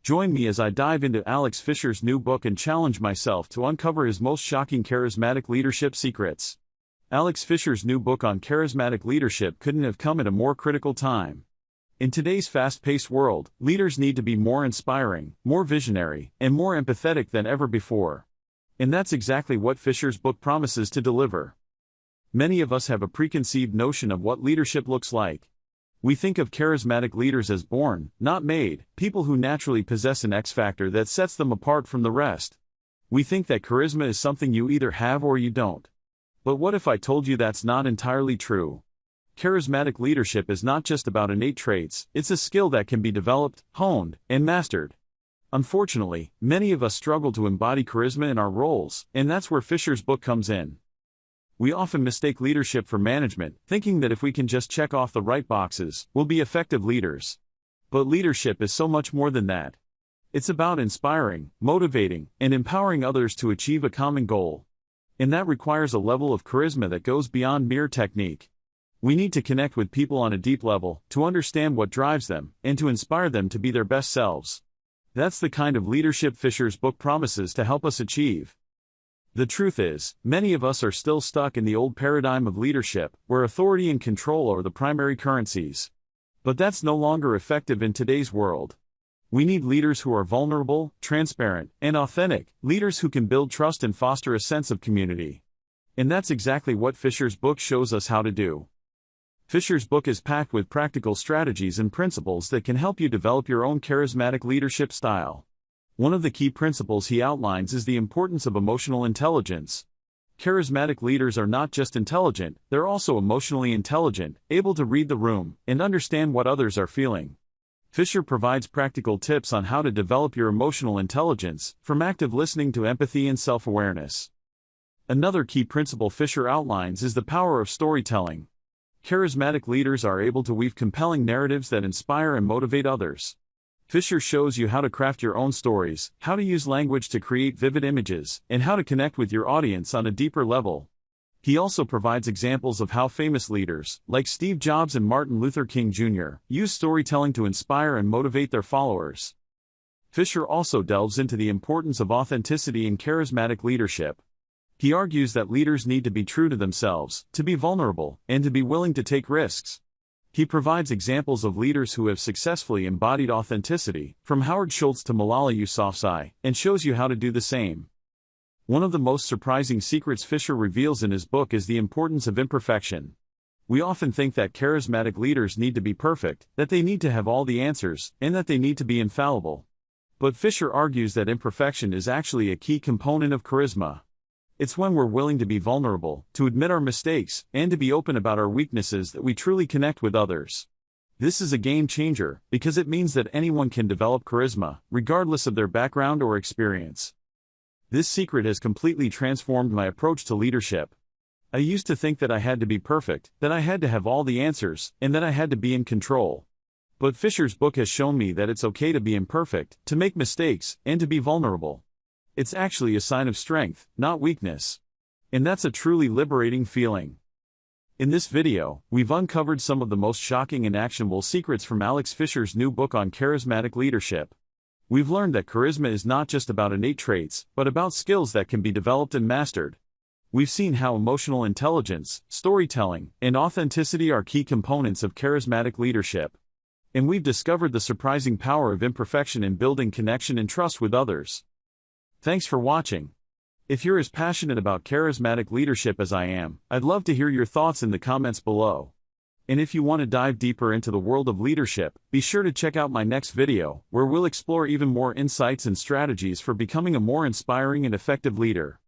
Join me as I dive into Alex Fischer's new book and challenge myself to uncover his most shocking charismatic leadership secrets. Alex Fischer's new book on charismatic leadership couldn't have come at a more critical time. In today's fast-paced world, leaders need to be more inspiring, more visionary, and more empathetic than ever before. And that's exactly what Fischer's book promises to deliver. Many of us have a preconceived notion of what leadership looks like. We think of charismatic leaders as born, not made, people who naturally possess an X factor that sets them apart from the rest. We think that charisma is something you either have or you don't. But what if I told you that's not entirely true? Charismatic leadership is not just about innate traits, it's a skill that can be developed, honed, and mastered. Unfortunately, many of us struggle to embody charisma in our roles, and that's where Fischer's book comes in. We often mistake leadership for management, thinking that if we can just check off the right boxes, we'll be effective leaders. But leadership is so much more than that. It's about inspiring, motivating, and empowering others to achieve a common goal. And that requires a level of charisma that goes beyond mere technique. We need to connect with people on a deep level, to understand what drives them, and to inspire them to be their best selves. That's the kind of leadership Fischer's book promises to help us achieve. The truth is, many of us are still stuck in the old paradigm of leadership, where authority and control are the primary currencies. But that's no longer effective in today's world. We need leaders who are vulnerable, transparent, and authentic, leaders who can build trust and foster a sense of community. And that's exactly what Fischer's book shows us how to do. Fischer's book is packed with practical strategies and principles that can help you develop your own charismatic leadership style. One of the key principles he outlines is the importance of emotional intelligence. Charismatic leaders are not just intelligent, they're also emotionally intelligent, able to read the room, and understand what others are feeling. Fischer provides practical tips on how to develop your emotional intelligence, from active listening to empathy and self-awareness. Another key principle Fischer outlines is the power of storytelling. Charismatic leaders are able to weave compelling narratives that inspire and motivate others. Fischer shows you how to craft your own stories, how to use language to create vivid images, and how to connect with your audience on a deeper level. He also provides examples of how famous leaders, like Steve Jobs and Martin Luther King Jr., use storytelling to inspire and motivate their followers. Fischer also delves into the importance of authenticity in charismatic leadership. He argues that leaders need to be true to themselves, to be vulnerable, and to be willing to take risks. He provides examples of leaders who have successfully embodied authenticity, from Howard Schultz to Malala Yousafzai, and shows you how to do the same. One of the most surprising secrets Fischer reveals in his book is the importance of imperfection. We often think that charismatic leaders need to be perfect, that they need to have all the answers, and that they need to be infallible. But Fischer argues that imperfection is actually a key component of charisma. It's when we're willing to be vulnerable, to admit our mistakes, and to be open about our weaknesses that we truly connect with others. This is a game changer, because it means that anyone can develop charisma, regardless of their background or experience. This secret has completely transformed my approach to leadership. I used to think that I had to be perfect, that I had to have all the answers, and that I had to be in control. But Fischer's book has shown me that it's okay to be imperfect, to make mistakes, and to be vulnerable. It's actually a sign of strength, not weakness. And that's a truly liberating feeling. In this video, we've uncovered some of the most shocking and actionable secrets from Alex Fischer's new book on charismatic leadership. We've learned that charisma is not just about innate traits, but about skills that can be developed and mastered. We've seen how emotional intelligence, storytelling, and authenticity are key components of charismatic leadership. And we've discovered the surprising power of imperfection in building connection and trust with others. Thanks for watching. If you're as passionate about charismatic leadership as I am, I'd love to hear your thoughts in the comments below. And if you want to dive deeper into the world of leadership, be sure to check out my next video, where we'll explore even more insights and strategies for becoming a more inspiring and effective leader.